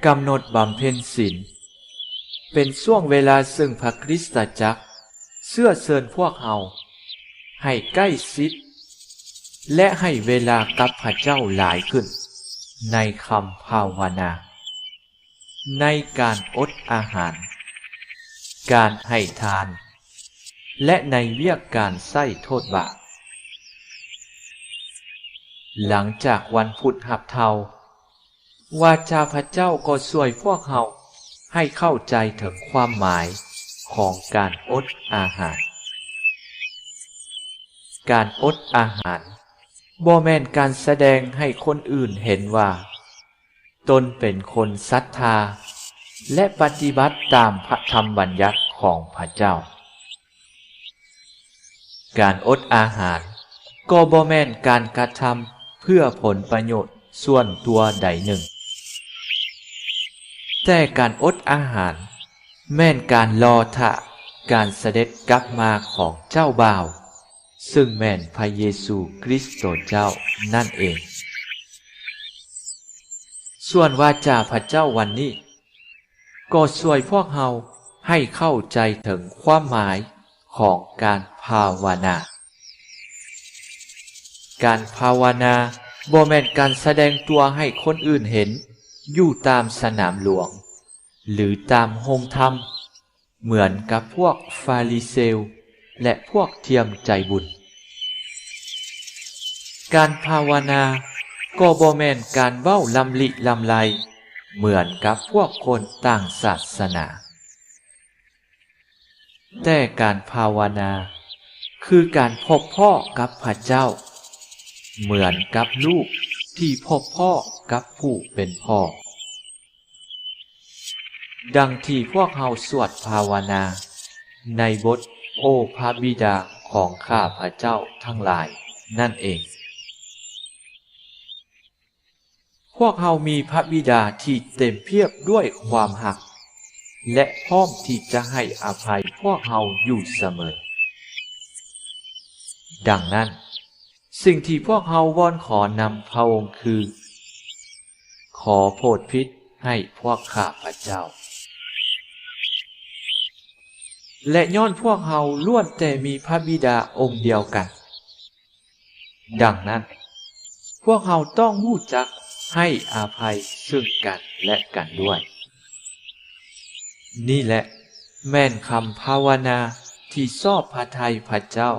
กำหนดบำเพ็ญศีลเป็นช่วงเวลาซึ่งพระคริสตจักรเชื่อเชิญพวกเราให้ใกล้ชิดและให้เวลากับพระเจ้าหลายขึ้นในคำภาวนาในการอดอาหารการให้ทานและในเวียกการใส่โทษบาปหลังจากวันพุธหับเทาวาจาพระเจ้าก็ช่วยพวกเราให้เข้าใจถึงความหมายของการอดอาหารการอดอาหารบ่แม่นการแสดงให้คนอื่นเห็นว่าตนเป็นคนศรัทธาและปฏิบัติตามพระธรรมบัญญัติของพระเจ้าการอดอาหารก็บ่แม่นการกระทำเพื่อผลประโยชน์ส่วนตัวใดหนึ่งแต่การอดอาหารแม่นการรอท่าการเสด็จกลับมาของเจ้าบ่าวซึ่งแม่นพระเยซูคริสต์เจ้านั่นเองส่วนวาจาพระเจ้าวันนี้ก็ช่วยพวกเราให้เข้าใจถึงความหมายของการภาวนาการภาวนาบ่แม่นการแสดงตัวให้คนอื่นเห็นอยู่ตามสนามหลวงหรือตามโฮงธรรมเหมือนกับพวกฟาริเซลและพวกเทียมใจบุญการภาวนาก็บ่แม่นการเว้าลำลิลำไรเหมือนกับพวกคนต่างศาสนาแต่การภาวนาคือการพบพ่อกับพระเจ้าเหมือนกับลูกที่พบพ่อกับผู้เป็นพ่อดังที่พวกเราสวดภาวนาในบทโอ้พระบิดาของข้าพระเจ้าทั้งหลายนั่นเองพวกเรามีพระบิดาที่เต็มเพียบด้วยความหักและพร้อมที่จะให้อภัยพวกเราอยู่เสมอดังนั้นสิ่งที่พวกเราวอนขอนำพระองค์คือขอโปรดพิจให้พวกข้าพระเจ้าและย้อนพวกเราล้วนแต่มีพระบิดาองค์เดียวกันดังนั้นพวกเราต้องรู้จักให้อภัยซึ่งกันและกันด้วยนี่แหละแม่นคำภาวนาที่ชอบพระทัยพระเจ้า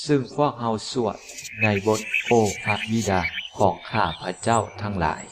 ซึ่งพวกเราสวดในบทโอ้พระบิดาของข้าพระเจ้าทั้งหลาย